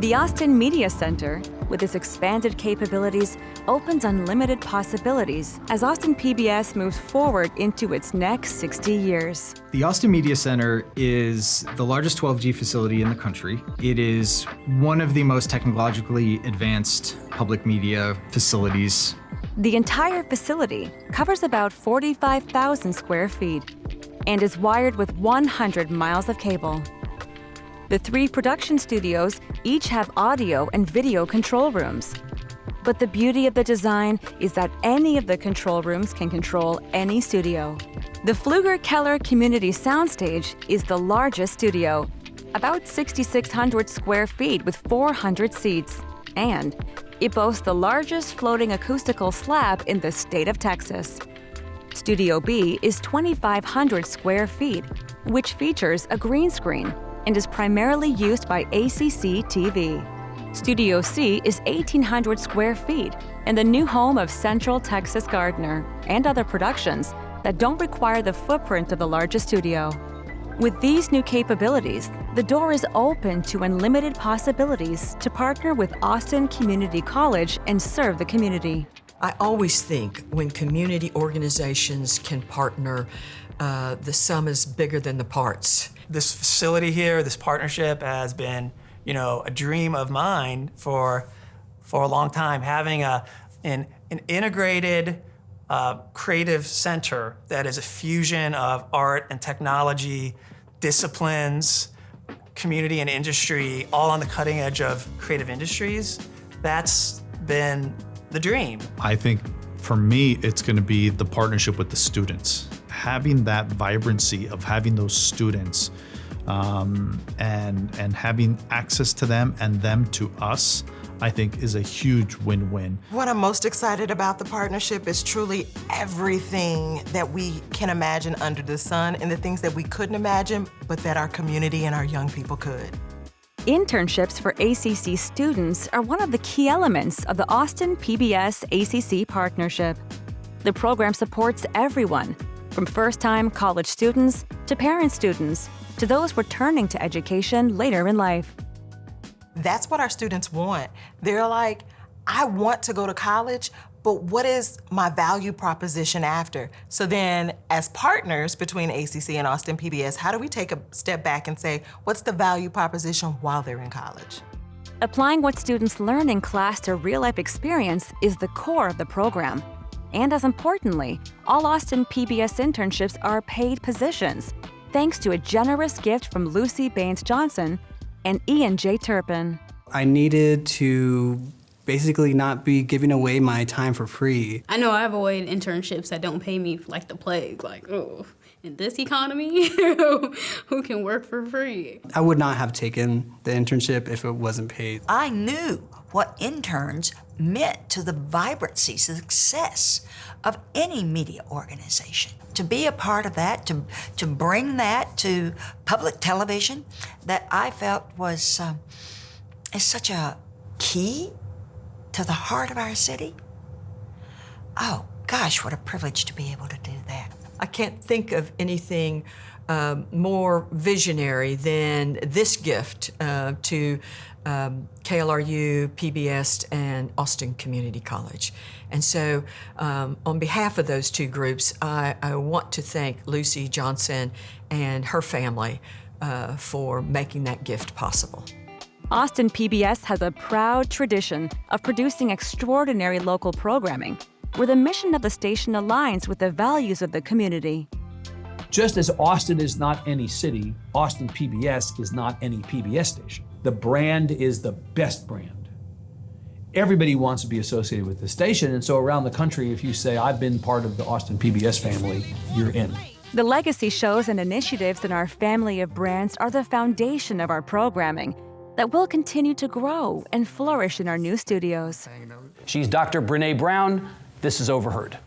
The Austin Media Center, with its expanded capabilities, opens unlimited possibilities as Austin PBS moves forward into its next 60 years. The Austin Media Center is the largest 12G facility in the country. It is one of the most technologically advanced public media facilities. The entire facility covers about 45,000 square feet and is wired with 100 miles of cable. The 3 production studios each have audio and video control rooms. But the beauty of the design is that any of the control rooms can control any studio. The Pfluger-Keller Community Soundstage is the largest studio, about 6,600 square feet with 400 seats, and it boasts the largest floating acoustical slab in the state of Texas. Studio B is 2,500 square feet, which features a green screen and is primarily used by ACC TV. Studio C is 1,800 square feet and the new home of Central Texas Gardener and other productions that don't require the footprint of the largest studio. With these new capabilities, the door is open to unlimited possibilities to partner with Austin Community College and serve the community. I always think when community organizations can partner, the sum is bigger than the parts. This facility here, this partnership has been, a dream of mine for a long time. Having an integrated creative center that is a fusion of art and technology, disciplines, community and industry, all on the cutting edge of creative industries, that's been the dream. I think for me, it's going to be the partnership with the students. Having that vibrancy of having those students and having access to them and them to us, I think is a huge win-win. What I'm most excited about the partnership is truly everything that we can imagine under the sun and the things that we couldn't imagine, but that our community and our young people could. Internships for ACC students are one of the key elements of the Austin PBS ACC partnership. The program supports everyone, from first-time college students to parent students to those returning to education later in life. That's what our students want. They're like, I want to go to college, but what is my value proposition after? So then, as partners between ACC and Austin PBS, how do we take a step back and say, what's the value proposition while they're in college? Applying what students learn in class to real-life experience is the core of the program. And as importantly, all Austin PBS internships are paid positions, thanks to a generous gift from Lucy Baines Johnson and Ian J. Turpin. I needed to basically not be giving away my time for free. I know I've avoided internships that don't pay me like the plague, in this economy, who can work for free? I would not have taken the internship if it wasn't paid. I knew what interns meant to the vibrancy, success of any media organization. To be a part of that, to bring that to public television, that I felt was is such a key to the heart of our city. Oh gosh, what a privilege to be able to do that. I can't think of anything more visionary than this gift to KLRU, PBS, and Austin Community College. And so on behalf of those two groups, I want to thank Lucy Johnson and her family for making that gift possible. Austin PBS has a proud tradition of producing extraordinary local programming, where the mission of the station aligns with the values of the community. Just as Austin is not any city, Austin PBS is not any PBS station. The brand is the best brand. Everybody wants to be associated with the station, and so around the country, if you say, I've been part of the Austin PBS family, you're in. The legacy shows and initiatives in our family of brands are the foundation of our programming that will continue to grow and flourish in our new studios. She's Dr. Brene Brown. This is Overheard.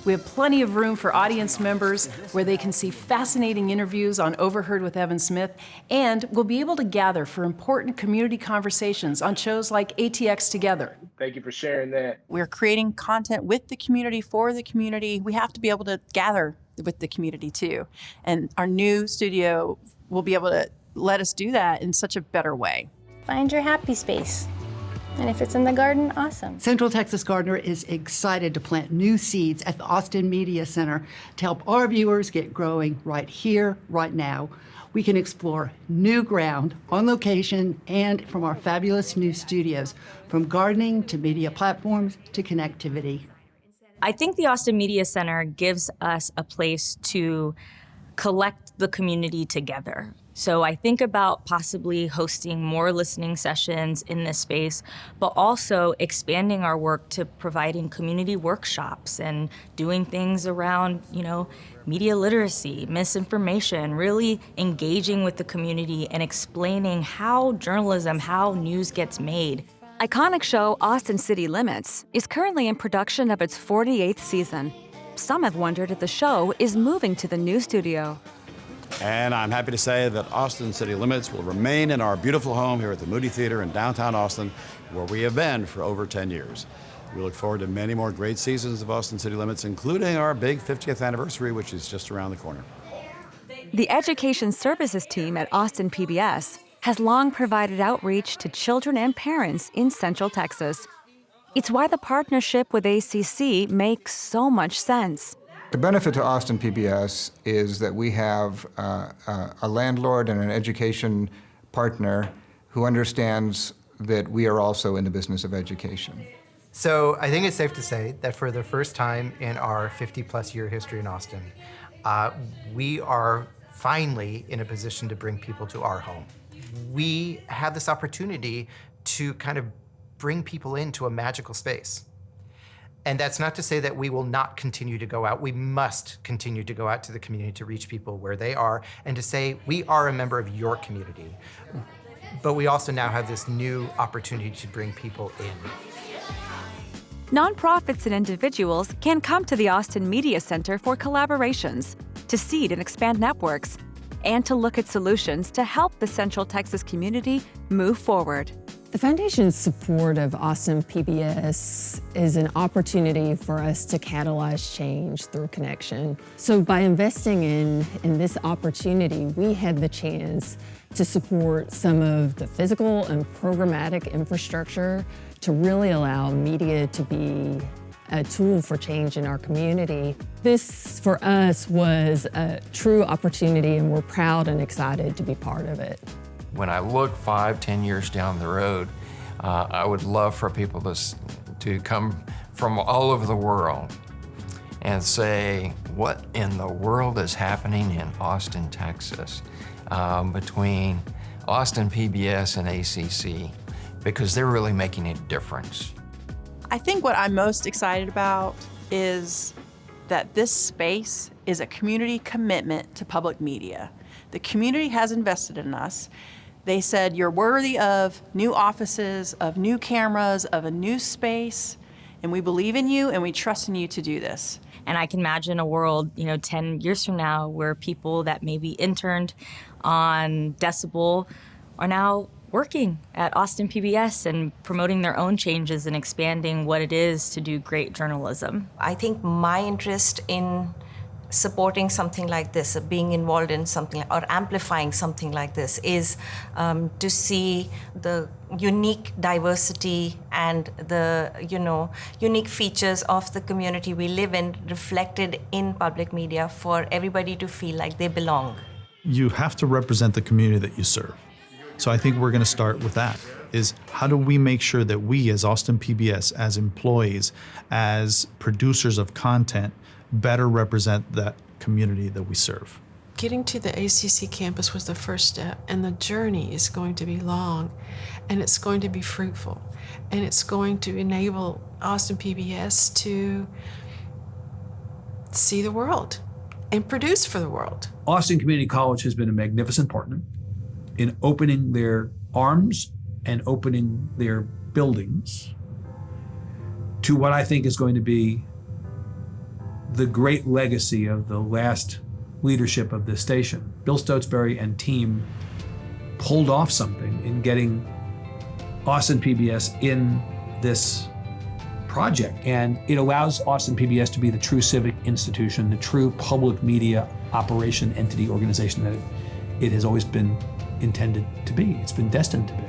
We have plenty of room for audience members where they can see fascinating interviews on Overheard with Evan Smith, and we'll be able to gather for important community conversations on shows like ATX Together. Thank you for sharing that. We're creating content with the community, for the community. We have to be able to gather with the community too. And our new studio will be able to let us do that in such a better way. Find your happy space. And if it's in the garden, awesome. Central Texas Gardener is excited to plant new seeds at the Austin Media Center to help our viewers get growing right here, right now. We can explore new ground on location and from our fabulous new studios, from gardening to media platforms to connectivity. I think the Austin Media Center gives us a place to collect the community together. So I think about possibly hosting more listening sessions in this space, but also expanding our work to providing community workshops and doing things around, media literacy, misinformation, really engaging with the community and explaining how journalism, how news gets made. Iconic show Austin City Limits is currently in production of its 48th season. Some have wondered if the show is moving to the new studio. And I'm happy to say that Austin City Limits will remain in our beautiful home here at the Moody Theater in downtown Austin, where we have been for over 10 years. We look forward to many more great seasons of Austin City Limits, including our big 50th anniversary, which is just around the corner. The Education Services team at Austin PBS has long provided outreach to children and parents in Central Texas. It's why the partnership with ACC makes so much sense. The benefit to Austin PBS is that we have a landlord and an education partner who understands that we are also in the business of education. So I think it's safe to say that for the first time in our 50-plus year history in Austin, we are finally in a position to bring people to our home. We have this opportunity to kind of bring people into a magical space. And that's not to say that we will not continue to go out. We must continue to go out to the community to reach people where they are and to say, we are a member of your community. But we also now have this new opportunity to bring people in. Nonprofits and individuals can come to the Austin Media Center for collaborations, to seed and expand networks, and to look at solutions to help the Central Texas community move forward. The Foundation's support of Austin PBS is an opportunity for us to catalyze change through connection. So by investing in this opportunity, we have the chance to support some of the physical and programmatic infrastructure to really allow media to be a tool for change in our community. This, for us, was a true opportunity, and we're proud and excited to be part of it. When I look 5-10 years down the road, I would love for people to come from all over the world and say, what in the world is happening in Austin, Texas, between Austin PBS and ACC, because they're really making a difference. I think what I'm most excited about is that this space is a community commitment to public media. The community has invested in us. They said, you're worthy of new offices, of new cameras, of a new space, and we believe in you and we trust in you to do this. And I can imagine a world, 10 years from now where people that maybe interned on Decibel are now working at Austin PBS and promoting their own changes and expanding what it is to do great journalism. I think my interest in supporting something like this, being involved in something or amplifying something like this is to see the unique diversity and the unique features of the community we live in reflected in public media for everybody to feel like they belong. You have to represent the community that you serve. So I think we're going to start with that, is how do we make sure that we as Austin PBS, as employees, as producers of content, better represent that community that we serve. Getting to the ACC campus was the first step, and the journey is going to be long, and it's going to be fruitful, and it's going to enable Austin PBS to see the world and produce for the world. Austin Community College has been a magnificent partner in opening their arms and opening their buildings to what I think is going to be the great legacy of the last leadership of this station. Bill Stotesbury and team pulled off something in getting Austin PBS in this project. And it allows Austin PBS to be the true civic institution, the true public media operation, entity, organization that it has always been intended to be. It's been destined to be.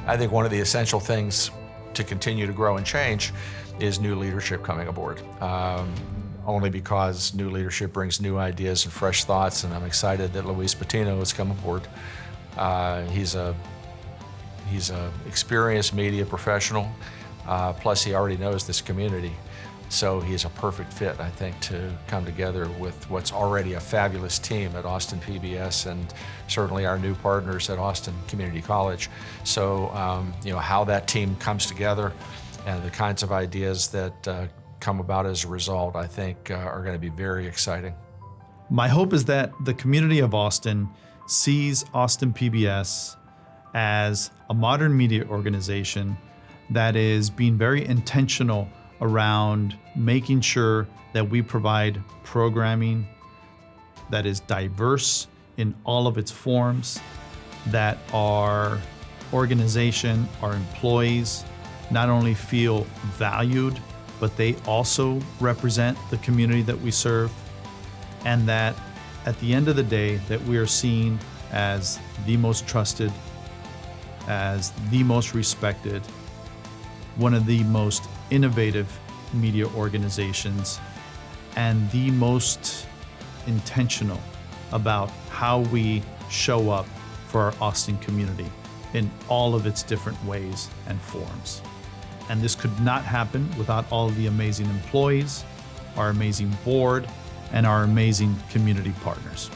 I think one of the essential things to continue to grow and change is new leadership coming aboard. Only because new leadership brings new ideas and fresh thoughts, and I'm excited that Luis Patino has come aboard. He's a experienced media professional, plus he already knows this community. So he's a perfect fit, I think, to come together with what's already a fabulous team at Austin PBS and certainly our new partners at Austin Community College. So, how that team comes together and the kinds of ideas that come about as a result, I think, are going to be very exciting. My hope is that the community of Austin sees Austin PBS as a modern media organization that is being very intentional around making sure that we provide programming that is diverse in all of its forms, that our organization, our employees, not only feel valued, but they also represent the community that we serve, and that at the end of the day, that we are seen as the most trusted, as the most respected, one of the most innovative media organizations, and the most intentional about how we show up for our Austin community in all of its different ways and forms. And this could not happen without all of the amazing employees, our amazing board, and our amazing community partners.